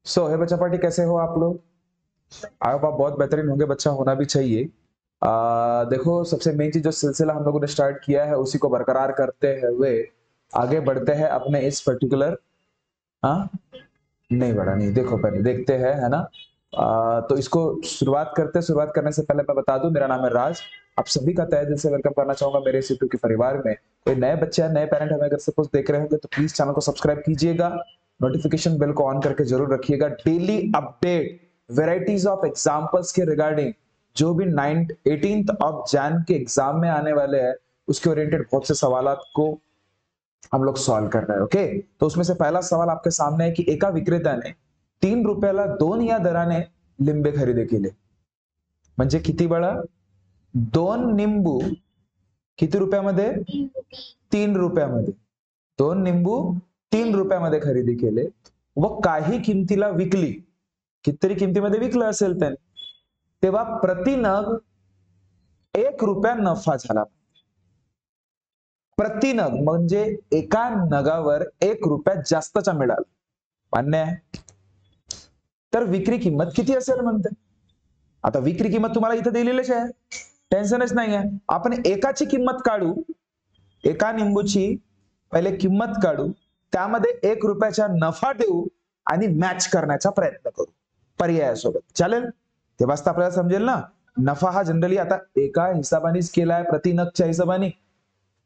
हे बच्चा पार्टी, कैसे हो आप लोग? आई होप आप बहुत बेहतरीन होंगे, बच्चा होना भी चाहिए। देखो, सबसे मेन चीज जो सिलसिला हम लोगों ने स्टार्ट किया है उसी को बरकरार करते हुए आगे बढ़ते हैं अपने इस पर्टिकुलर। हाँ, नहीं बढ़ा, नहीं, देखो पहले देखते हैं, है ना। तो इसको शुरुआत करने से पहले मैं बता दूं, मेरा नाम है राज। आप सभी का तहे दिल से वेलकम करना चाहूंगा मेरे इस यूट्यूब के परिवार में। कोई नए बच्चे या नए पेरेंट हमें अगर सपोज देख रहे होंगे तो प्लीज चैनल को सब्सक्राइब कीजिएगा, नोटिफिकेशन बेल को ऑन करके जरूर रखिएगा। Daily update, varieties of examples K regarding जो भी 18th of Jain K exam में आने वाले हैं उसके ओरिएंटेड बहुत से सवाल को हम लोग सॉल्व कर रहे हैं। ओके, तो उसमें से पहला सवाल आपके सामने है कि एका विक्रेत्याने 3 रुपयाला 2 या दराने लिंबे खरेदी केले, म्हणजे किती बळा? 2 निंबू किती रुपयामध्ये? 3 रुपयामध्ये. 2 निंबू 3 रुपयामध्ये खरेदी केले व काही किमतीला विकली. कितीतरी किमतीमध्ये विकलं असेल त्याने, तेव्हा प्रति नग 1 रुपया नफा झाला. प्रति नग म्हणजे एका नगावर 1 रुपया जास्तचा मिळाला. मान्य आहे? तर विक्री किंमत किती असेल म्हणते. आता विक्री किंमत तुम्हाला इथे दिलेलीच आहे, टेन्शनच नाही आहे. आपण एकाची किंमत काढू, एका निंबूची पहिले किंमत काढू, त्यामध्ये 1 रुपयाचा नफा देऊ आणि मॅच करण्याचा प्रयत्न करू पर्यायासोबत. चालेल? तेव्हाच तर आपल्याला समजेल ना. नफा हा जनरली आता एका हिसाबानेच केलाय, प्रति नगच्या हिसाबाने.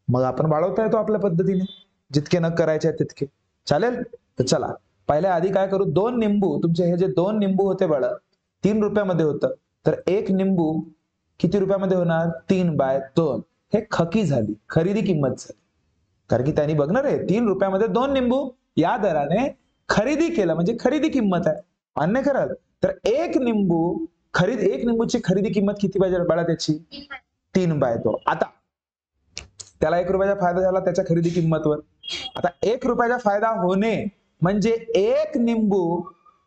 मग आपण वाढवता येतो आपल्या पद्धतीने, जितके नग करायचे आहेत तितके. चालेल? तर चला, पहिल्या आधी काय करू, 2 निंबू, तुमचे हे जे 2 निंबू होते बाळा 3 रुपयामध्ये होतं, तर 1 निंबू किती रुपयामध्ये होणार? 3/2. हे खकी झाली, खरेदी किंमत झाली. कारण की त्यांनी बघणार आहे 3 रुपयामध्ये 2 निंबू या दराने खरेदी केलं, म्हणजे खरेदी किंमत आहे. मान्य कराल? तर 1 निंबूची खरेदी किंमत किती पाहिजे बाळा त्याची? 3/2. आता त्याला 1 रुपयाचा फायदा झाला त्याच्या खरेदी किंमतवर. आता 1 रुपयाचा फायदा होणे म्हणजे 1 निंबू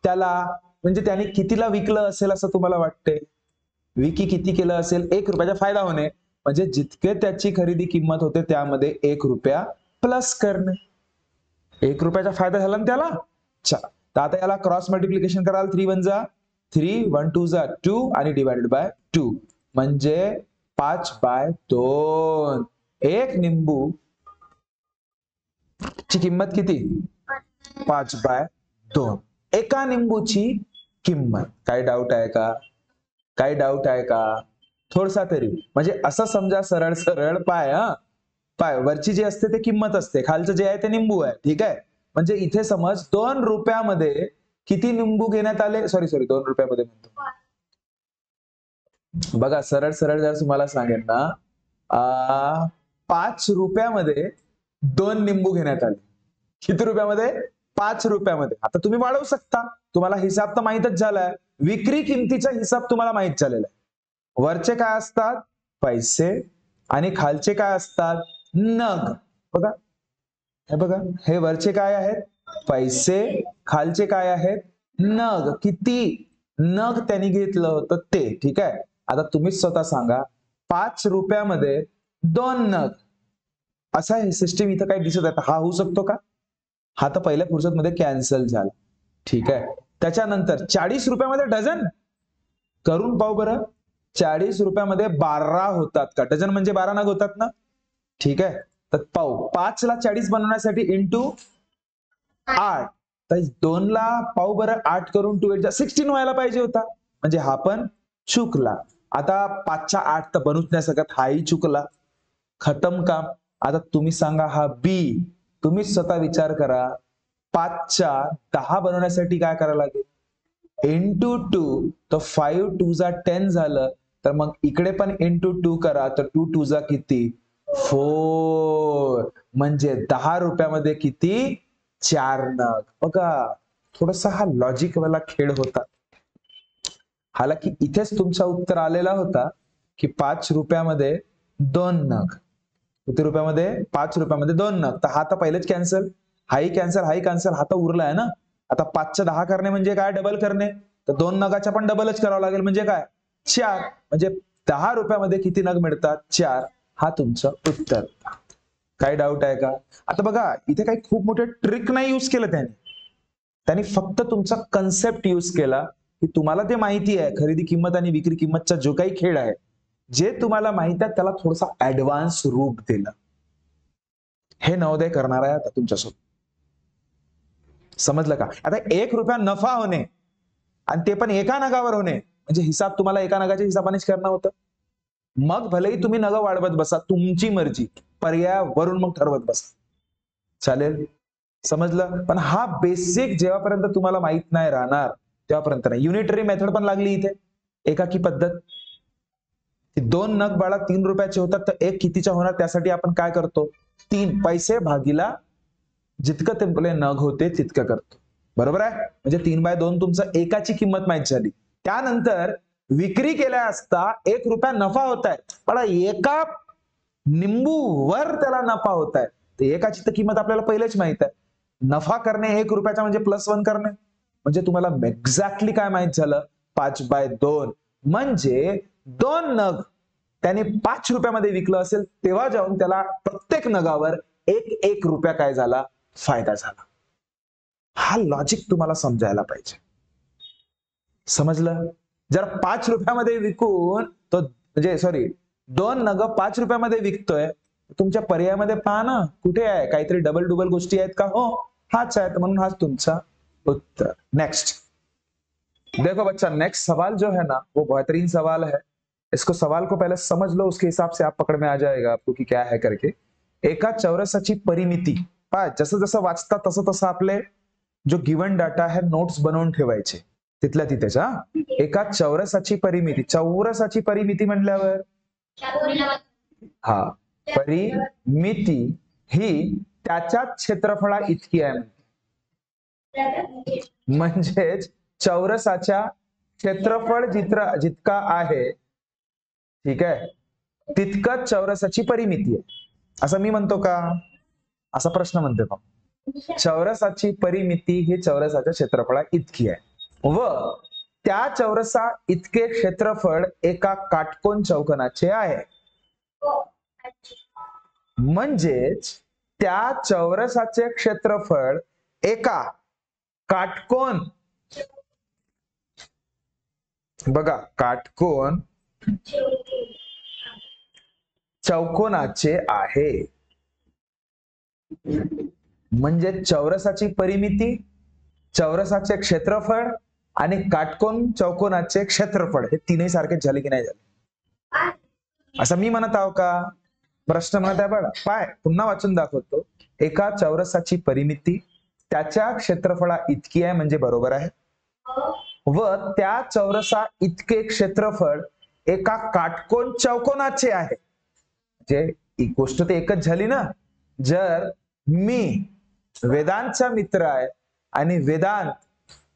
त्याला, म्हणजे त्याने कितीला विकलं असेल असं तुम्हाला वाटते? विकी किती केलं असेल? 1 रुपयाचा फायदा होणे म्हणजे जितके त्याची खरेदी किंमत होते त्यामध्ये 1 रुपया प्लस करणे. 1 रुपयाचा फायदा झाला ना त्याला. चला, तर आता याला क्रॉस मल्टिप्लिकेशन कराल. 3 1 जा 3, 1 2 जा 2 आणि डिवाइडेड बाय 2 म्हणजे 5/2. 1 निंबू ची किंमत किती? 5/2. एका निंबूची किंमत. काय डाऊट आहे का? काय डाऊट आहे का? थोडसा तरी, म्हणजे असं समजा, सरळ सरळ पाय. पाय वरची जी असते ते किंमत असते, खालचं जे आहे ते निंबू आहे. ठीक आहे? म्हणजे इथे समज 2 रुपयामध्ये किती निंबू घेण्यात आले? सॉरी 2 रुपयामध्ये म्हणतो. बघा, सरळ सरळ जर तुम्हाला सांगेन ना, 5 रुपयामध्ये 2 निंबू घेण्यात आले. किती रुपयामध्ये? 5 रुपयामध्ये. आता तुम्ही वाढवू शकता, तुम्हाला हिसाब तर माहितच झालाय. विक्री किमतीचा हिसाब तुम्हाला माहित झालेला आहे. वरचे काय असतात? पैसे, आणि खालचे काय असतात? नग. बघा, हे बघा, हे वरचे काय आहेत? पैसे, खालचे काय आहेत? नग. किती नग त्यांनी घेतलं होतं ते. ठीक आहे? आता तुम्हीच स्वतः सांगा, 5 रुपयामध्ये 2 नग, असा हे सिस्टीम इथं काही दिसत आहे. हा होऊ शकतो का? हा तर पहिल्या फुर्सतमध्ये कॅन्सल झाला. ठीक आहे? त्याच्यानंतर 40 रुपयामध्ये डझन करून पाहू बरं. 40 रुपयामध्ये 12 होतात का? डझन म्हणजे 12 नग होतात ना. ठीक आहे? तर पाहू, 5 ला 40 बनवण्यासाठी इंटू 8, तर 2 ला पाहू बरं, 8 करून 2 8 16 व्हायला पाहिजे होता. म्हणजे हा पण चुकला. आता 5च्या 8 तर बनूच नाही शकत, हाही चुकला. खतम काम. आता तुम्ही सांगा, हा बी. तुम्हीच स्वतः विचार करा, 5च्या 10 बनवण्यासाठी काय करावं लागेल? इंटू 2, तर 5 2 जा 10 झालं. तर मग इकडे पण इंटू 2 करा, तर 2 2 जा किती? 4. म्हणजे 10 रुपयामध्ये किती? 4 नग. बघा, थोडासा हा लॉजिक वाला खेळ होता. हालाकी इथेच तुमचा उत्तर आलेला होता की 5 रुपयामध्ये 2 नग. किती रुपयामध्ये? 5 रुपयामध्ये 2 नग. तर हा तर पहिलेच कॅन्सल, हाही कॅन्सल, हाही कॅन्सल, हा तर उरला आहे ना. आता 5च्या 10 करणे म्हणजे काय? डबल करणे. तर 2 नगाच्या पण डबलच करावं लागेल, म्हणजे काय? 4. म्हणजे 10 रुपयामध्ये किती नग मिळतात? 4. हा तुमचं उत्तर. काही डाऊट आहे का? आता बघा, इथे काही खूप मोठे ट्रिक नाही यूज केलं त्याने. त्यांनी फक्त तुमचा कन्सेप्ट यूज केला की तुम्हाला ते माहिती आहे खरेदी किंमत आणि विक्री किंमतचा जो काही खेळ आहे, जे तुम्हाला माहित आहे त्याला थोडासा ऍडव्हान्स रूप दिलं. हे नवोदय करणार आहे आता तुमच्यासोबत. समजलं का? आता 1 रुपया नफा होणे आणि ते पण एका नगावर होणे म्हणजे हिसाब तुम्हाला एका नगाच्या हिसाबानेच करणं होतं. मग भलेही तुम्ही नगं वाढवत बसा, तुमची मर्जी, पर्यायावरून मग ठरवत बसा. चालेल? समजलं? पण हा बेसिक जेव्हापर्यंत तुम्हाला माहित नाही राहणार तेव्हापर्यंत नाही. युनिटरी मेथड पण लागली इथे, एकाकी पद्धत. 2 नग बाळा 3 रुपयाचे होतात तर 1 कितीचा होणार? त्यासाठी आपण काय करतो? 3 पैसे भागीला जितकं ते नग होते तितकं करतो. बरोबर आहे? म्हणजे 3/2 तुमचं एकाची किंमत माहित झाली. त्यानंतर विक्री केल्या असता 1 रुपया नफा होत आहे. पण एका निंबूवर त्याला नफा होत आहे. तर एकाची तर किंमत आपल्याला पहिलेच माहित आहे. नफा करणे 1 रुपयाचा म्हणजे +1 करणे. म्हणजे तुम्हाला एक्झॅक्टली काय माहित झालं? 5/2 म्हणजे 2 नग त्याने 5 रुपयामध्ये विकलं असेल तेव्हा जाऊन त्याला प्रत्येक नगावर 1 रुपया काय झाला? फायदा झाला. हा लॉजिक तुम्हाला समजायला पाहिजे. समजलं? जर 5 रुपयामध्ये विकून तो म्हणजे सॉरी 2 नग 5 रुपयामध्ये विकतोय, तुमच्या पर्यायामध्ये पहा ना कुठे आहे? काहीतरी डबल डुबल गोष्टी आहेत का? हो, हाच आहे. म्हणून हाच तुमचा उत्तर. नेक्स्ट देखो बच्चा, नेक्स्ट सवाल जो है ना वो बेहतरीन सवाल है. इसको सवाल को पहले समझ लो, उसके हिसाब से आप पकड़ में आ जाएगा आपको कि क्या है करके. एका चौरसाची परिमिती पहा, जसं जसं वाचता तसं तसं आपले जो गिवन डाटा आहे नोट्स बनवून ठेवायचे तिथल्या तिथेच. एका चौरसाची परिमिती, चौरसाची परिमिती म्हणल्यावर हा परिमिती ही त्याच्या क्षेत्रफळा इतकी आहे. म्हणजेच चौरसाच्या क्षेत्रफळ जितका आहे, ठीक आहे, तितकं चौरसाची परिमिती आहे असं मी म्हणतो का? असा प्रश्न म्हणते का? चौरसाची परिमिती ही चौरसाच्या क्षेत्रफळा इतकी आहे व त्या चौरसा इतके क्षेत्रफळ एका काटकोन चौकोनाचे आहे. म्हणजेच त्या चौरसाचे क्षेत्रफळ एका काटकोन, बघा काटकोन चौकोनाचे आहे. म्हणजे चौरसाची परिमिती, चौरसाचे क्षेत्रफळ आणि काटकोन चौकोनाचे क्षेत्रफळ हे तीनही सारखेच झाले की नाही झाले? असं मी म्हणत आहो का? प्रश्न म्हणत आहे बघा, पाय पुन्हा वाचून दाखवतो. एका चौरसाची परिमिती त्याच्या क्षेत्रफळा इतकी आहे म्हणजे बरोबर आहे व त्या चौरसा इतके क्षेत्रफळ एका काटकोन चौकोनाचे आहे. जे एक गोष्ट ते एकच झाली ना. जर मी वेदांतचा मित्र आहे आणि वेदांत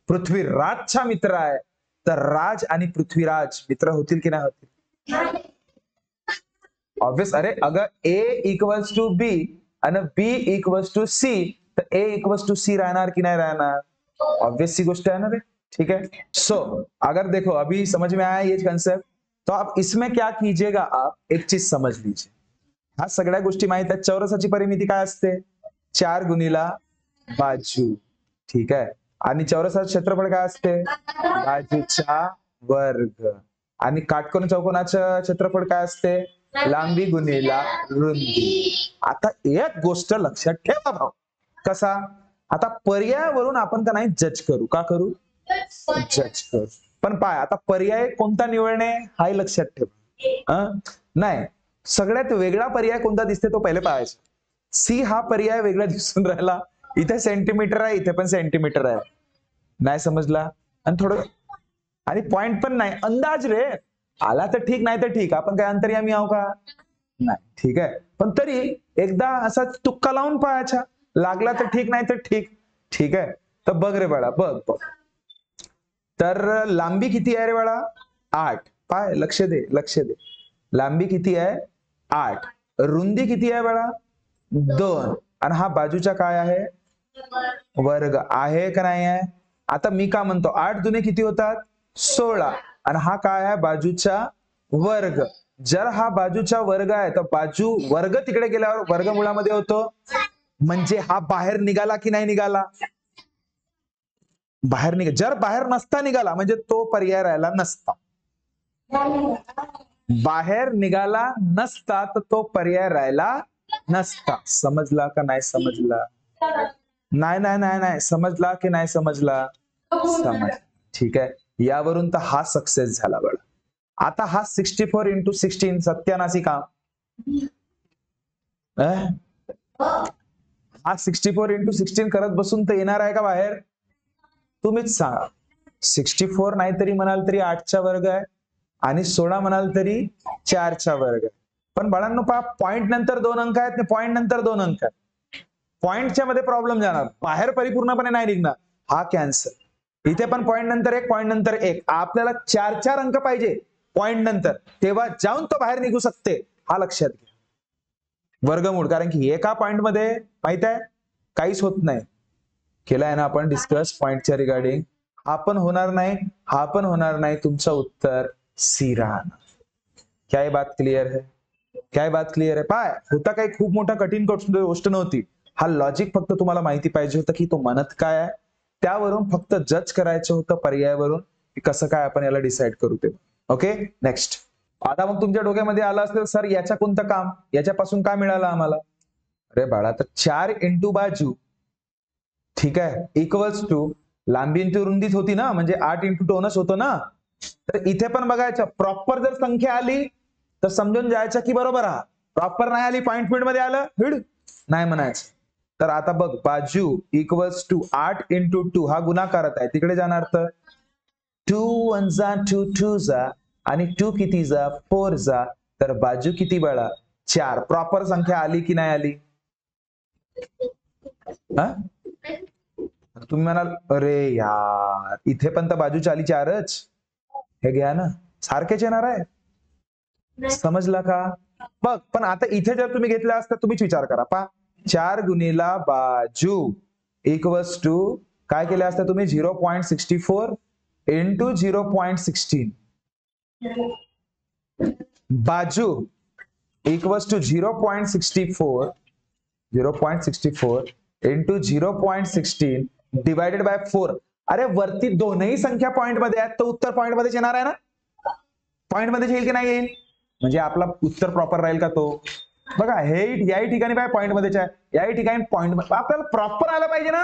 पृथ्वीराजचा मित्र आहे तर राज आणि पृथ्वीराज मित्र होतील की नाही होतील? ऑब्वियस. अरे अगर A = B आणि B = C तर A = C रहना कि नहीं रहना? ऑब्वियस सी गोष्ट है ना रे. ठीक है. सो अगर देखो अभी समझ में आया ये कंसेप्ट, तो आप इसमें क्या कीजिएगा, आप एक चीज समझ लीजिए. ह्या सगळ्या गोष्टी माहित आहेत. चौरसाची परिमिती काय असते? 4 गुणिला बाजू. ठीक आहे. आणि चौरसाचं क्षेत्रफळ काय असते? बाजूचा वर्ग. आणि काटकोन चौकोनाचं क्षेत्रफळ काय असते? लांबी गुणिला रुंदी. आता एक गोष्ट लक्षात ठेवा भाऊ. कसा? आता पर्यायावरून आपण का नाही जज करू. का करू? जज करू. पण पाय आता पर्याय कोणता निवडणे हाही लक्षात ठेवा. नाही, सगळ्यात वेगळा पर्याय कोणता दिसते तो पहिले पाहायचा. सी हा पर्याय वेगळा दिसून राहिला. इथे सेंटीमीटर आहे, इथे पण सेंटीमीटर आहे. नाही समजला? आणि थोडं आणि पॉइंट पण नाही, अंदाज रे. आला तर ठीक, नाही तर ठीक. आपण काय अंतर्यामी आहो का? नाही. ठीक आहे. पण तरी एकदा असा तुक्का लावून पाहायचा. लागला तर ठीक, नाही तर ठीक. ठीक आहे. तर बघ रे बाळा, बघ. तर लांबी किती आहे रे बाळा? 8. पाय लक्ष दे. लांबी किती आहे? 8. रुंदी किती आहे बाळा? 2. आणि हा बाजूचा काय आहे? वर्ग आहे का नाही आहे? आता मी का म्हणतो 8 दुने किती होतात? 16. आणि हा काय आहे? बाजूचा वर्ग. जर हा बाजूचा वर्ग आहे तर बाजू वर्ग तिकडे गेल्यावर वर्गमुळामध्ये होतो. म्हणजे हा बाहेर निघाला की नाही निघाला? बाहेर जर बाहेर नसता निघाला म्हणजे तो पर्याय राहिला नसता. बाहेर निघाला नसता तर तो पर्याय राहिला नसता. समजला का नाही समजला? नाही नाही नाही नाही समजला की नाही समजला? समज. ठीक आहे, यावरून तर हा सक्सेस झाला बघा. आता हा 64 into 16 सत्यानाशी काम. हा 64 into 16 करत बसून तर येणार आहे का बाहेर? तुम्हीच सांगा. 64 नाही तरी म्हणाल तरी 8चा वर्ग आहे आणि 16 म्हणाल तरी 4चा वर्ग आहे. पण बाळांनो पहा, पॉइंट नंतर 2 अंक आहेत, पॉइंट नंतर 2 अंक आहेत. पॉइंटच्या मध्ये प्रॉब्लेम जाणार, बाहेर परिपूर्णपणे नाही निघणार. हा कॅन्सल. इथे पण पॉइंट नंतर 1, पॉइंट नंतर 1. आपल्याला 4 अंक पाहिजे पॉइंट नंतर, तेव्हा जाऊन तो बाहेर निघू शकते. हा लक्षात घ्या. वर्गमूळ, कारण की एका पॉइंट मध्ये माहित आहे काहीच होत नाही. केलाय ना आपण डिस्कस पॉइंटच्या रिगार्डिंग. हा पण होणार नाही, हा पण होणार नाही. तुमचं उत्तर सी राहणार. क्या बात क्लिअर है? काय बात क्लिअर आहे? पाय होता काही खूप मोठा कठीण गोष्ट नव्हती. हा लॉजिक फक्त तुम्हाला माहिती पाहिजे होतं की तो म्हणत काय आहे, त्यावरून फक्त जज करायचं होतं पर्यायावरून की कसं काय आपण याला डिसाईड करू ते. Okay, next. आता मग तुमच्या डोक्यामध्ये आलं असेल, सर याच्या कोणतं काम, याच्यापासून काय मिळालं आम्हाला? अरे बाळा, तर 4 इंटू बाजू, ठीक आहे, इक्वल्स टू लांबी इंटू रुंदीत होती ना, म्हणजे 8 इंटू टोनस होतो ना. तर इथे पण बघायचं, प्रॉपर जर संख्या आली तर समजून जायचं की बरोबर हा. प्रॉपर नाही आली, पॉइंट मध्ये आलं, हिड नाही म्हणायचं. तर आता बघ, बाजू इक्वल्स टू 8 इंटू 2 हा गुणाकारात आहे, तिकडे जाणार तर 2 1 जा 2 2 जा आणि 2 किती जा 4 जा. तर बाजू किती बाळा? 4. प्रॉपर संख्या आली की नाही आली? तुम्ही म्हणाल अरे यार इथे पण तर बाजूची आली 4च. हे घ्या ना, सारखेच येणार आहे. समजला का? बघ, पण आता इथे जर तुम्ही घेतलं असतं, तुम्हीच विचार करा. 4 गुणिला बाजू इक्वल्स टू काय केलं असतं तुम्ही? 0.64 इंटू 0.16. बाजू equals to 0.64 into 0.16 divided by 4. अरे वरती दोनही संख्या पॉइंट मध्ये आहेत, तर उत्तर पॉइंट मध्ये येणार आहे ना? पॉइंट मध्ये येईल की नाही येईल? म्हणजे आपला उत्तर प्रॉपर राहील का तो? बघा, हे याही ठिकाणी काय पॉइंट मध्येच आहे, याही ठिकाणी पॉइंट, आपल्याला प्रॉपर आलं पाहिजे ना.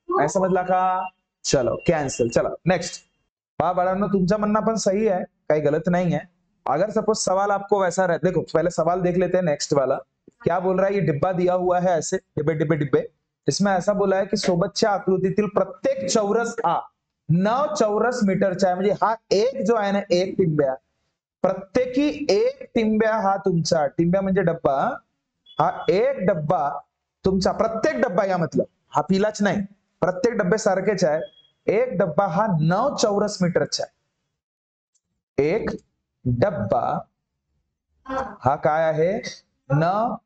काय समजला का? चलो कॅन्सल. चलो नेक्स्ट. पहा बाळांनो, तुमचं म्हणणं पण सही है, काही गलत नहीं है. अगर सपोज सवाल आपको वैसा रहता, देखो पहले सवाल देख लेते हैं नेक्स्ट वाला. क्या बोल रहा है? ये डिब्बा दिया हुआ है ऐसे, डिब्बे डिब्बे डिब्बे. इसमें ऐसा बोला है की सोबतच्या आकृतीतील प्रत्येक चौरस हा 9 चौरस मीटरचा आहे. म्हणजे हा एक जो आहे ना, एक टिंब्या, प्रत्येकी एक टिंब्या हा तुमचा, टिंब्या म्हणजे डब्बा, हा एक डब्बा तुमचा, प्रत्येक डब्बा या मतलब हा पिलाच नाही, प्रत्येक डब्बे सारखेच आहे. एक डब्बा हा 9 चौरस मीटरचा आहे. एक डब्बा हा काय आहे? 9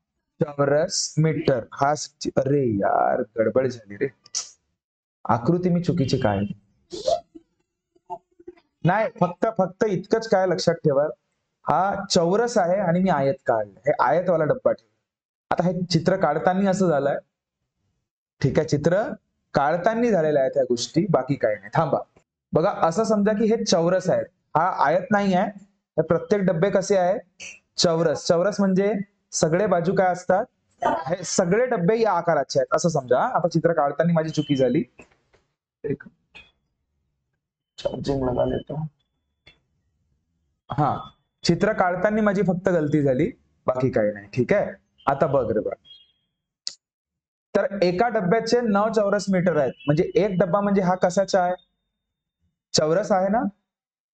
चौरस मीटर. हा अरे यार गडबड झाली रे, आकृती मी चुकीची काय नाही, फक्त इतकंच काय लक्षात ठेवा, हा चौरस आहे आणि मी आयत काढलं, हे आयतवाला डब्बा ठेवला. आता हे चित्र काढताना असं झालंय, ठीक आहे, चित्र काढताना झालेल्या आहेत त्या गोष्टी, बाकी काही नाही. थांबा, बघा असं समजा की हे चौरस आहे, हा आयत नाही आहे. हे प्रत्येक डब्बे कसे आहेत? चौरस. चौरस म्हणजे सगळे बाजू काय असतात? हे सगळे डब्बे या आकाराचे आहेत असं समजा. आता चित्र काढताना माझी चुकी झाली, एक चार्जिंग लगा लेतो. हा, चित्र काढताना माझी फक्त गलती झाली, बाकी काही नाही. ठीक आहे, आता बघ रे बघ, तर एका डब्याचे 9 चौरस मीटर आहेत. म्हणजे एक डब्बा म्हणजे हा कशाचा आहे? चौरस आहे ना.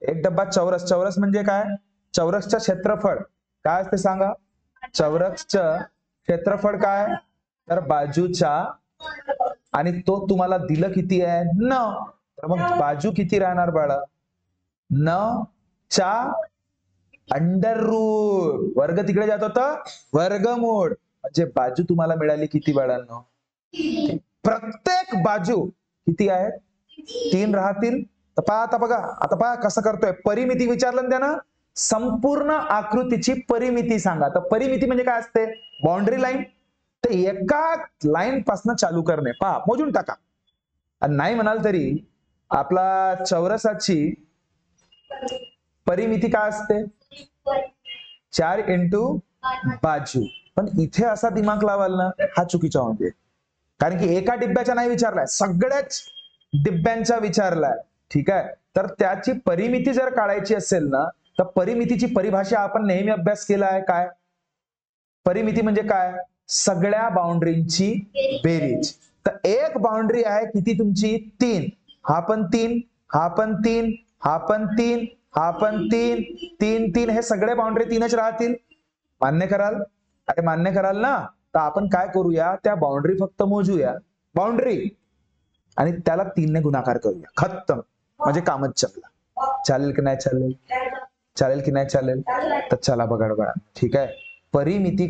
एक डब्बा चौरस. चौरस म्हणजे काय? चौरसचं क्षेत्रफळ काय असते सांगा? चौरसचं क्षेत्रफळ काय? तर बाजूचा, आणि तो तुम्हाला दिलं किती आहे? 9. तर मग बाजू किती राहणार बाळा? 9 चा अंडर रूट. वर्ग तिकडे जात होता, वर्गमूळ. म्हणजे बाजू तुम्हाला मिळाली किती बाळांनो? प्रत्येक बाजू किती आहेत? 3 राहतील. तर पहा आता, बघा आता पहा कसं करतोय. परिमिती विचारलं त्यानं, संपूर्ण आकृतीची परिमिती सांगा. तर परिमिती म्हणजे काय असते? Boundary line. तर एका लाईन पासून चालू करणे. पहा मोजून टाका. आणि नाही म्हणाल तरी आपला चौरसाची परिमिती काय असते? 4 इंटू बाजू. पण इथे असा दिमाग लावाल ना, हा चुकीचा होते. कारण की एका डिब्याच्या नाही विचारलाय, सगळ्याच डिब्यांचा विचारलाय. ठीक आहे, तर त्याची परिमिती जर काढायची असेल ना, तर परिमितीची परिभाषा आपण नेहमी अभ्यास केला आहे. काय परिमिती म्हणजे काय? सगळ्या बाउंड्रीची बेरीज. तर एक बाउंड्री आहे किती तुमची? 3. हा पण 3, हा पण 3, हा पण 3, हा पण 3, 3 3, हे सगळे बाउंड्री 3च राहतील. मान्य कराल? अरे मान्य कराल ना? तर आपण काय करूया, त्या बाउंड्री फक्त मोजूया, बाउंड्री, आणि त्याला 3 ने गुणाकार करूया. खत्म. म्हणजे कामच चाललं. चालेल की नाही चालेल? चालेल की नाही चालेल? तर चला बघा बघा. ठीक आहे, परिमिती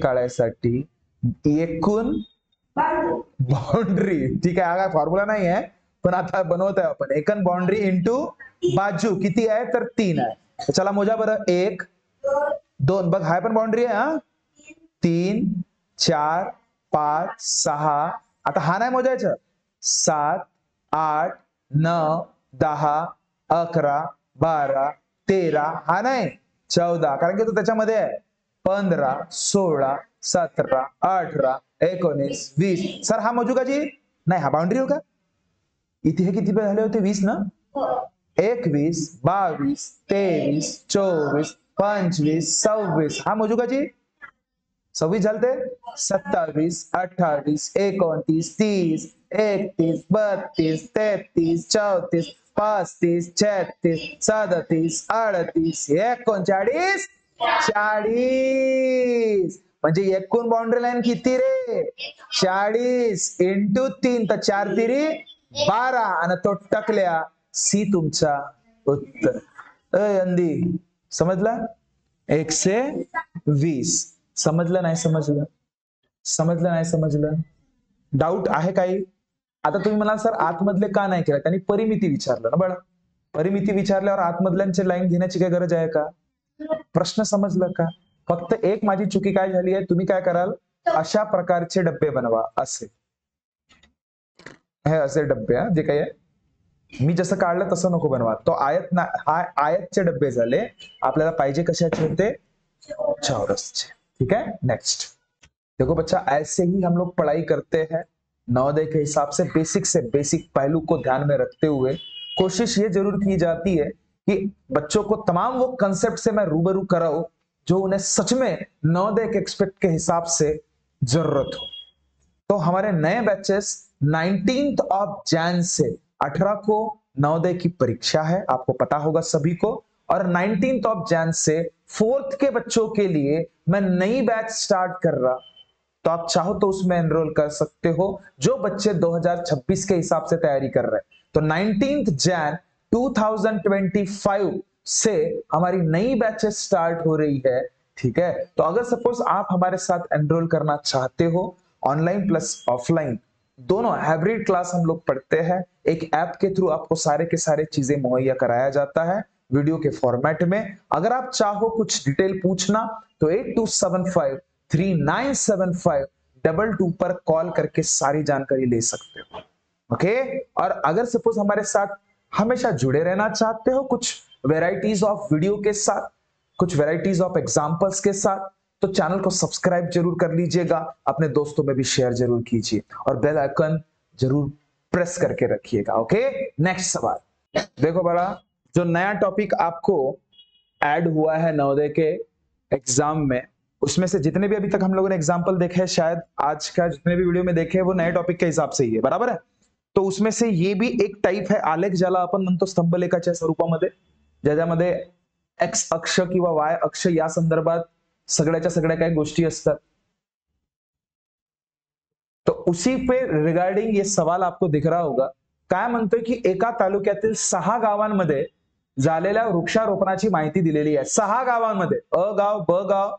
काढायसाठी एकूण बाउंड्री, ठीक आहे, हा काय फॉर्म्युला नाही आहे, पण आता बनवत आहे आपण. एकूण बाउंड्री इंटू बाजू किती आहे? तर 3 आहे. चला मोजा बरं. 1 2, बघ हाय पण बाउंड्री आहे. हा 3 4 5 6, आता हा नाही मोजायचं. 7 8 9 10 11 12 13, हा नाही 14, कारण की तो त्याच्यामध्ये आहे. 15 16 17 18 19 20. सर हा मोजू का जी? नाही, हा बाउंड्री हो का? इथे हे किती झाले होते? 20 ना? 21 22 23 24 25 26, हा मोजू का जी? 26 झालते. 27 28 29 30 31 32 33 34 35 36 37 38 39 40. म्हणजे एकूण बाउंड्री लाईन किती रे? 40 इंटू 3, तर 4 तिरी 12, आणि तो टकल्या सी तुमचा उत्तर. अंदी समजला? 120. समजलं नाही समजलं? समजलं नाही समजलं? डाऊट आहे काही? आता तुम्ही म्हणाल सर आतमधले का नाही केलं? त्यांनी परिमिती विचारलं ना बळा. परिमिती विचारल्यावर आतमधल्यांची लाईन घेण्याची काय गरज आहे का? प्रश्न समजलं का? फक्त एक माझी चुकी काय झाली आहे, तुम्ही काय कराल, अशा प्रकारचे डब्बे बनवा. असे हे असे डब्बे, जे काही आहे मी जसं काढलं तसं नको बनवा. तो आयत ना, हा आयतचे डब्बे झाले. आपल्याला पाहिजे कशाचे होते? चौरसचे. ठीक है, नेक्स्ट देखो बच्चा, ऐसे ही हम लोग पढ़ाई करते हैं नवोदय के हिसाब से बेसिक पहलू को ध्यान में रखते हुए कोशिश ये जरूर की जाती है कि बच्चों को तमाम वो कंसेप्ट से मैं रूबरू कराऊं जो उन्हें सच में नवोदय के एक्सपेक्ट के हिसाब से जरूरत हो। तो हमारे नए बैचेस 19 ऑफ जैन से 18 को नवोदय की परीक्षा है, आपको पता होगा सभी को। और 19 ऑफ जैन से 4th के बच्चों के लिए मैं नई बैच स्टार्ट कर रहा, तो आप चाहो तो उसमें एनरोल कर सकते हो, जो बच्चे 2026 के हिसाब से तैयारी कर रहे हैं। तो 19 जैन 2025 से हमारी नई बैचेस स्टार्ट हो रही है। ठीक है, तो अगर सपोज आप हमारे साथ एनरोल करना चाहते हो, ऑनलाइन प्लस ऑफलाइन दोनों हाइब्रिड क्लास हम लोग पढ़ते हैं। एक ऐप के थ्रू आपको सारे के सारे चीजें मुहैया कराया जाता है वीडियो के फॉर्मेट में। अगर आप चाहो कुछ डिटेल पूछना तो 8275397522 पर कॉल करके सारी जानकारी ले सकते हो। ओके, और अगर सपोज हमारे साथ हमेशा जुड़े रहना चाहते हो, कुछ वेराइटीज ऑफ वीडियो के साथ, कुछ वेराइटीज ऑफ एग्जाम्पल्स के साथ, तो चैनल को सब्सक्राइब जरूर कर लीजिएगा, अपने दोस्तों में भी शेयर जरूर कीजिए, और बेल आइकन जरूर प्रेस करके रखिएगा। ओके, नेक्स्ट सवाल देखो बड़ा, जो नया टॉपिक आपको ऐड हुआ है नवोदय के एग्जाम में, उसमें से जितने भी अभी तक हम लोगों ने एग्जाम्पल देखे हैं, शायद आज का जितने भी वीडियो में देखे वो नए टॉपिक के हिसाब से ही है, बराबर है। तो उसमें से ये भी एक टाइप है आलेख, ज्याला आपण म्हणतो स्तंभलेखाच्या स्वरूपामध्ये, ज्याच्यामध्ये एक्स अक्ष किंवा वाय अक्ष या संदर्भात सगळ्याच्या सगळ्या काही गोष्टी असतात। तो उसी पे रिगार्डिंग ये सवाल आपको दिख रहा होगा। काय म्हणतोय की एका तालुक्यातील 6 गावांमध्ये झालेल्या वृक्षारोपणाची माहिती दिलेली आहे। 6 गावांमध्ये, अ गाव, ब गाव,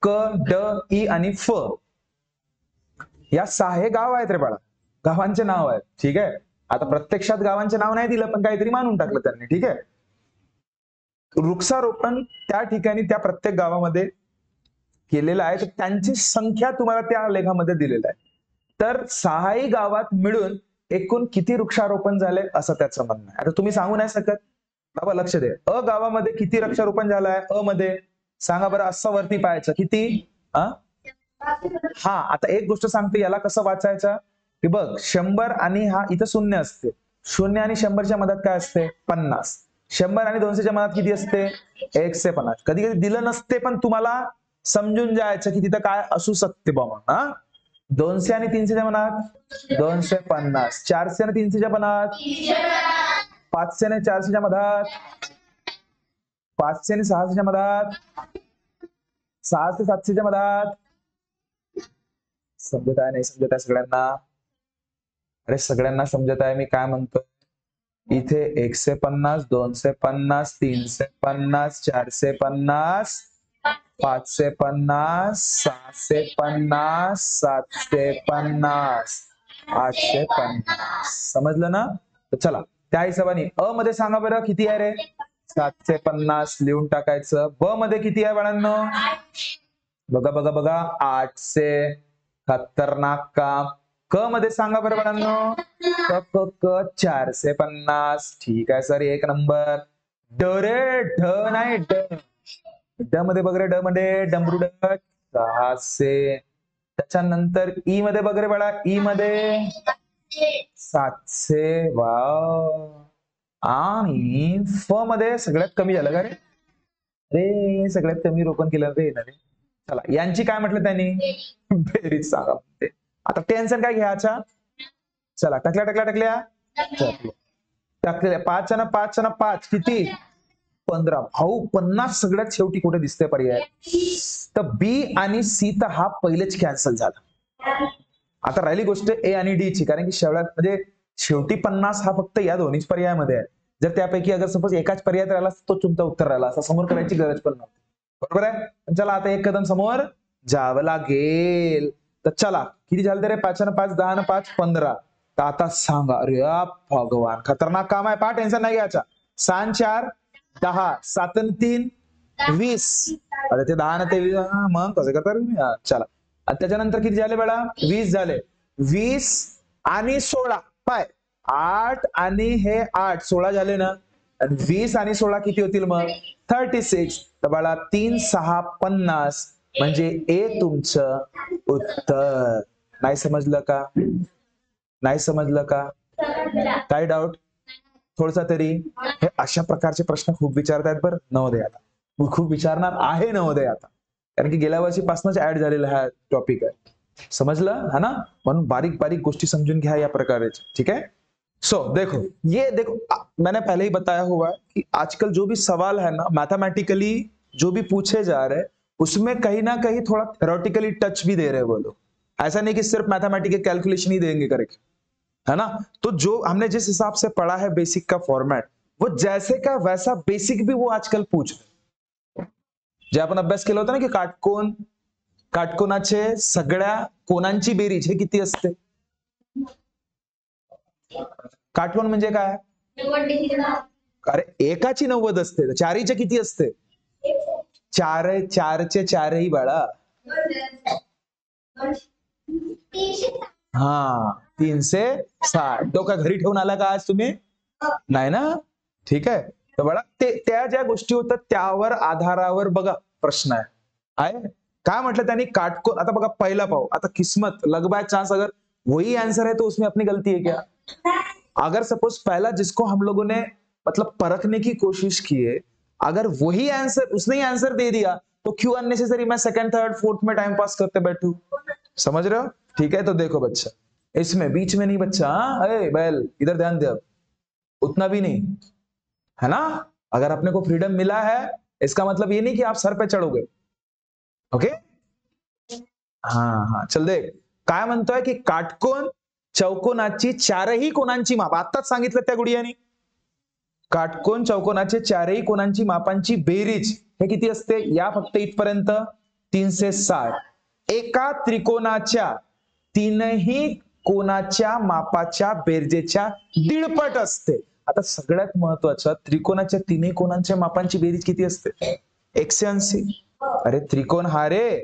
क, ड, ई आणि फ, या 6 गाव आहेत रे बाळा, गावांचे नाव आहेत। ठीक आहे, आता प्रत्यक्षात गावांचे नाव नाही दिलं, पण काहीतरी मानून टाकलं त्यांनी। ठीक आहे, वृक्षारोपण त्या ठिकाणी त्या प्रत्येक गावामध्ये केलेलं आहे, तर त्यांची संख्या तुम्हाला त्या लेखामध्ये दिलेलं आहे। तर 6ही गावात मिळून एकूण किती वृक्षारोपण झाले असं त्याचं म्हणणं आहे. आता तुम्ही सांगू नाही शकत. बाबा लक्ष दे. अ गावामध्ये किती वृक्षारोपण झालंय? अ मध्ये सांगा बरं. असं वरती पाहायचं किती? हा, आता एक गोष्ट सांगते, याला कसं वाचायचं की बघ, 100 आणि हा इथं शून्य असते. 0 आणि 100च्या मधात काय असते? 50. 100 आणि 200च्या मधात किती असते? 150. कधी कधी दिलं नसते, पण तुम्हाला समजून जायचं की तिथं काय असू शकते बाबा. 200 आणि 300च्या मनात 250. 400 आणि 300च्या मनात 500 आणि 400च्या मधात 500 आणि 600च्या मधात 600 ते 700च्या मधात. समजत आहे? नाही समजत आहे सगळ्यांना? अरे सगळ्यांना समजत आहे मी काय म्हणतो? इथे 150, 250, 350, 450, 550, 650, 750, 850. समजलं ना? तर चला त्या हिशोबाने अ मध्ये सांगा बरं किती आहे रे? 750 लिहून टाकायचं. ब मध्ये किती आहे बाळांनो? बघा बघा बघा, 800. खतरनाक काम. क मध्ये सांगा बरं बाळांनो? क क क 450. ठीक आहे सर, 1 नंबर. ड रे ढ नाही ड. ड मध्ये बघ रे, ड मध्ये डमरू ड 600. त्याच्यानंतर ई मध्ये बघ रे बाळा, ई मध्ये 700. वाव. आणि फ मध्ये सगळ्यात कमी झालं का रे? अरे सगळ्यात कमी रोपण केलं रे. चला यांची काय म्हटलं त्यांनी? बेरीज सांगा. आता टेन्शन काय घ्यायचा? चला टकल्या टकल्या टकल्या टाकलेल्या. 5 आणि 5 आणि 5 किती? 15. भाऊ 50 सगळ्यात शेवटी कुठे दिसते पर्याय? तर बी आणि सी तर हा पहिलेच कॅन्सल झाला. आता राहिली गोष्ट ए आणि डी ची, कारण की म्हणजे शेवटी 50 हा फक्त या दोन्हीच पर्यायामध्ये आहे. जर त्यापैकी अगर सपोज एकाच पर्यायात राहिला तो तुमचा उत्तर राहिला, असं समोर करायची गरज पण नव्हती. बरोबर आहे? चला आता एक कदम समोर जावं लागेल. तर चला किती झालं रे? 5 आणि 5 10 आणि 5 15. तर आता सांगा. अरे भगवान, खतरनाक काम आहे. पहा, टेन्शन नाही घ्यायचा. 6 4 10, 7 3 20. अरे ते 10 आणि ते 20 मग कसं करता तुम्ही? चला त्याच्यानंतर किती झाले बेटा? 20 झाले. 20 आणि 16 पाय 8 आणि हे 8 16 झाले ना. आणि 20 आणि 16 किती होतील मग? 36. तर बाळा 3 6 50 म्हणजे ए तुमचं उत्तर. नाही समजलं का? नाही समजलं का? काय डाऊट? थोडसा तरी? हे अशा प्रकारचे प्रश्न खूप विचारतायत बरं नवोदयाला. खूप विचारणार आहे नवोदय आता, कारण की गेल्या वर्षीपासूनच ऍड झालेला हा टॉपिक आहे. समजलं है ना? म्हणून बारीक बारीक गोष्टी समझून घ्या या प्रकारे. ठीक है? सो देखो, ये देखो, मैंने पहले ही बताया हुआ है कि आजकल जो भी सवाल है ना मैथमेटिकली जो भी पूछे जा रहे हैं उसमें कहीं ना कहीं थोड़ा थ्योरेटिकली टच भी दे रहे हैं वो लोग. ऐसा नहीं कि सिर्फ मैथमेटिकल कैलकुलेशन ही देंगे करेक्ट, है ना? तो जो हमने जिस हिसाब से पढ़ा है बेसिक का फॉर्मेट, वो जैसे का वैसा बेसिक भी वो आजकल पूछ रहे. जे आपण अभ्यास केला होता ना की काटकोन, काटकोनाचे सगळ्या कोणांची बेरीज हे किती असते? काटकोन म्हणजे काय? अरे एकाची 90 असते. चारीचे किती असते? चारचे चारही बाळा. हा 360. डोका घरी ठेवून आला का आज तुम्ही? नाही ना? ठीक आहे. तर बाळा त्या ज्या गोष्टी होतात त्यावर आधारावर बघा प्रश्न आहे. काय म्हटलं त्यांनी? काटकोन. आता बघा पहिला पाहू. आता किस्मत लग बाय चांस अगर वही आंसर है तो उसमें अपनी गलती है क्या? अगर सपोज पहला जिसको हम लोगों ने मतलब परखने की कोशिश की है, अगर वही आंसर उसने ही आंसर दे दिया तो क्यों अननेसेसरी मैं सेकंड थर्ड फोर्थ में टाइम पास करते बैठूं? समझ रहे हो? ठीक है, तो देखो बच्चा, इसमें बीच में नहीं बच्चा. अरे बैल इधर ध्यान दे. अब उतना भी नहीं, है ना? अगर अपने को फ्रीडम मिला है इसका मतलब ये नहीं कि आप सर पे चढ़ोगे. ओके? हाँ, चल देख काय म्हणतोय की काटकोन चौकोनाची चारही कोणांची माप. आत्ताच सांगितलं त्या गुडियानी. काटकोन चौकोनाचे चारही कोणांची मापांची बेरीज हे किती असते? या फक्त इथपर्यंत 360. एका त्रिकोणाच्या तीनही कोणाच्या मापाच्या बेरजेच्या दीडपट असते. आता सगळ्यात महत्वाचं, त्रिकोणाच्या तीनही कोणांच्या मापांची बेरीज किती असते? 180. अरे त्रिकोण हा रे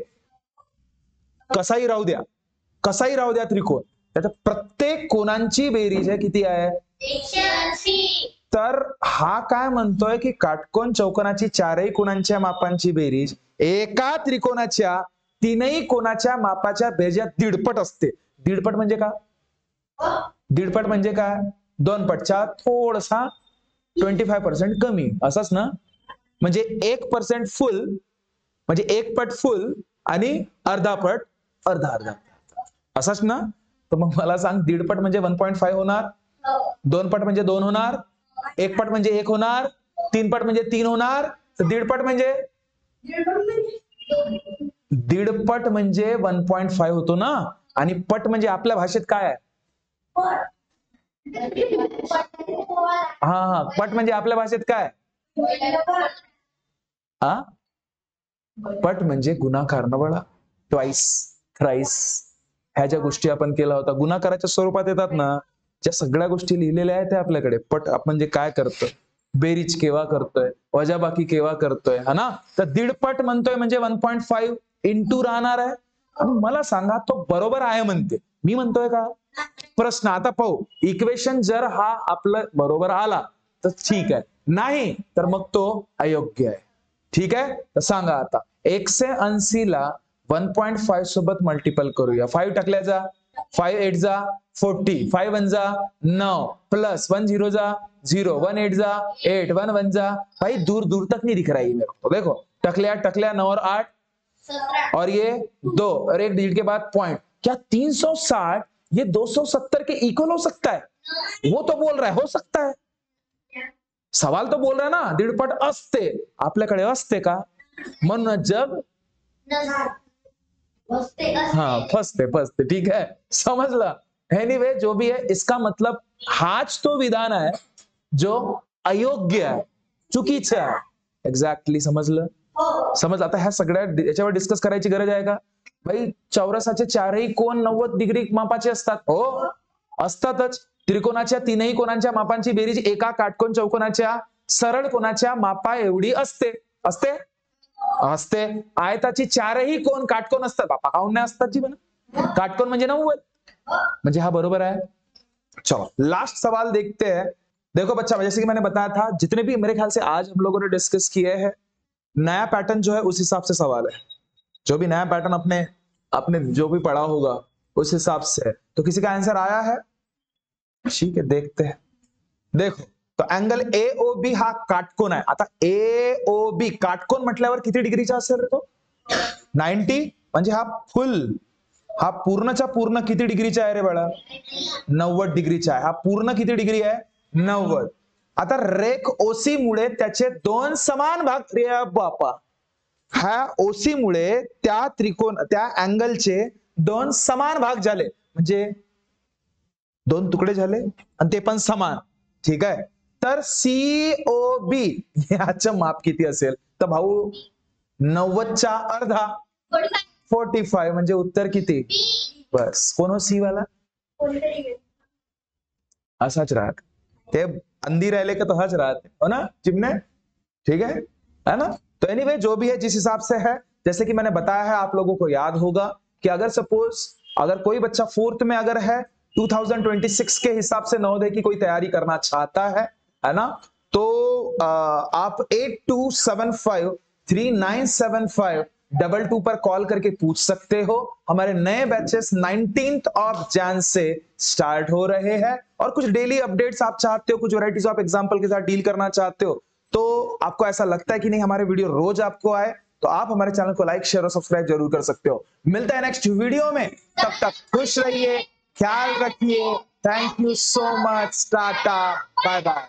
कसाही राहू द्या, कसाही राहू द्या त्रिकोण, त्याच्या प्रत्येक कोणांची बेरीज आहे किती आहे? 180. तर हा काय म्हणतोय की काटकोन चौकोनाची चारही कोणांच्या मापांची बेरीज एका त्रिकोणाच्या तीनही कोणाच्या मापाच्या बेरजेत दीडपट असते. दीडपट म्हणजे का? दीडपट म्हणजे काय? दोन पटच्या थोडासा 25% कमी, असंच ना? म्हणजे 1% फुल म्हणजे एक पट फुल आणि अर्धा पट अर्धा अर्धा, असंच ना? तर मग मला सांग, दीडपट म्हणजे 1.5 होणार, दोन पट म्हणजे 2 होणार, एक पट म्हणजे 1 होणार, तीन पट म्हणजे 3 होणार, तर दीडपट म्हणजे 1.5 होतो ना. आणि पट म्हणजे आपल्या भाषेत काय आहे? हा, पट म्हणजे आपल्या भाषेत काय? हा, पट म्हणजे गुणाकार ना बळा. ट्वाइस, थ्राइस, ह्या ज्या गोष्टी आपण केल्या होत्या गुणाकाराच्या स्वरूपात येतात ना, ज्या सगळ्या गोष्टी लिहिलेल्या आहेत त्या आपल्याकडे. पट म्हणजे काय करतोय, बेरीज केव्हा करतोय, वजाबाकी केव्हा करतोय, है ना? तर दीडपट म्हणतोय म्हणजे 1.5 इंटू राहणार आहे. आणि मला सांगा, तो बरोबर आहे म्हणते, मी म्हणतोय का? प्रश्न आता पाहू, इक्वेशन जर हा आपलं बरोबर आला तर ठीक आहे, नाही तर मग तो अयोग्य आहे. ठीक आहे, तर सांगा आता 180 ला 1.5 सोबत मल्टिपल करूया. 5 टाकल्याचा 5 8 जा 40, 5 1 जा 9 प्लस 1 0 जा 0, 1 8 जा 8, 1 1 जा, भाई दूर दूर तक नहीं दिख रहा है मेरे को. देखो टकल्या टकल्या 9 और 8 और ये 2 और एक डिजिट के बाद पॉइंट. क्या 360 ये 270 के इक्वल हो सकता है? वो तो बोल रहा है हो सकता है. सवाल तो बोल रहा है ना दीडपट असते, आपल्याकडे असते का? म्हणून जग फसते फसते. ठीक है, समझला? एनीवे, जो भी है, इसका मतलब हाच तो विधान आहे जो अयोग्य आहे, चुकीचं आहे. एक्झॅक्टली समजलं? समज. आता ह्या सगळ्या याच्यावर डिस्कस करायची गरज आहे का? भाई, चौरसाचे चारही कोण 90 डिग्री मापाचे असतात. हो, असतातच. त्रिकोणाच्या तीनही कोणांच्या मापांची बेरीज एका काटकोन चौकोनाच्या सरळ कोणाच्या मापा एवढी असते. असते असते. आयताची चारही कोण काटकोन असतात. बापा काऊन नाही असतात जी बना? काटकोन म्हणजे 90, म्हणजे हा बरोबर है. चलो लास्ट सवाल देखते हैं. देखो बच्चा, जैसे कि मैंने बताया था, जितने भी मेरे ख्याल से आज हम लोगों ने डिस्कस किए हैं, नया पैटर्न जो है उस हिसाब से सवाल है. जो भी नया पैटर्न अपने जो भी पढ़ा होगा उस हिसाब से है. तो किसी का आंसर आया है? ठीक है, देखते हैं. देखो, तो अँगल AOB हा काटकोन आहे. आता AOB काटकोन म्हटल्यावर किती डिग्रीचा असेल तो? 90. म्हणजे हा फुल, हा पूर्णच्या पूर्ण किती डिग्रीचा आहे रे बाळा? 90 डिग्रीचा आहे. हा पूर्ण किती डिग्री आहे? 90. आता रेख OC मुळे त्याचे दोन समान भाग, रे बापा, ह्या OC मुळे त्या अँगलचे दोन समान भाग झाले, म्हणजे दोन तुकडे झाले आणि ते पण समान. ठीक आहे, तर COB याचं माप किती असेल? तर भाऊ 90 चा अर्धा 45, म्हणजे उत्तर किती? बस. कोण हो सी वाला? असाच राहत ते, अंधी राहिले का तो हच राहते, हो ना चिमने? ठीक है ना? तो एनीवे, जो भी है जिस हिसाब से है, जैसे कि मैंने बताया है, आप लोगों को याद होगा कि अगर सपोज अगर कोई बच्चा 4th में अगर है, 2026 के हिसाब से नवोदय की कोई तैयारी करना चाहता है ना, तो आप 8275397522 पर कॉल करके पूछ सकते हो. हमारे नए batches 19th of Jain say start हो रहे हैं, और कुछ डेली अपडेट्स आप चाहते हो, कुछ वैरायटीज ऑफ एग्जाम्पल के साथ डील करना चाहते हो, तो आपको ऐसा लगता है कि नहीं हमारे वीडियो रोज आपको आए, तो आप हमारे चैनल को लाइक शेयर और सब्सक्राइब जरूर कर सकते हो. मिलता है नेक्स्ट वीडियो में, तब तक खुश रहिए, ख्याल रखिए. Thank you so much. Tata, bye bye.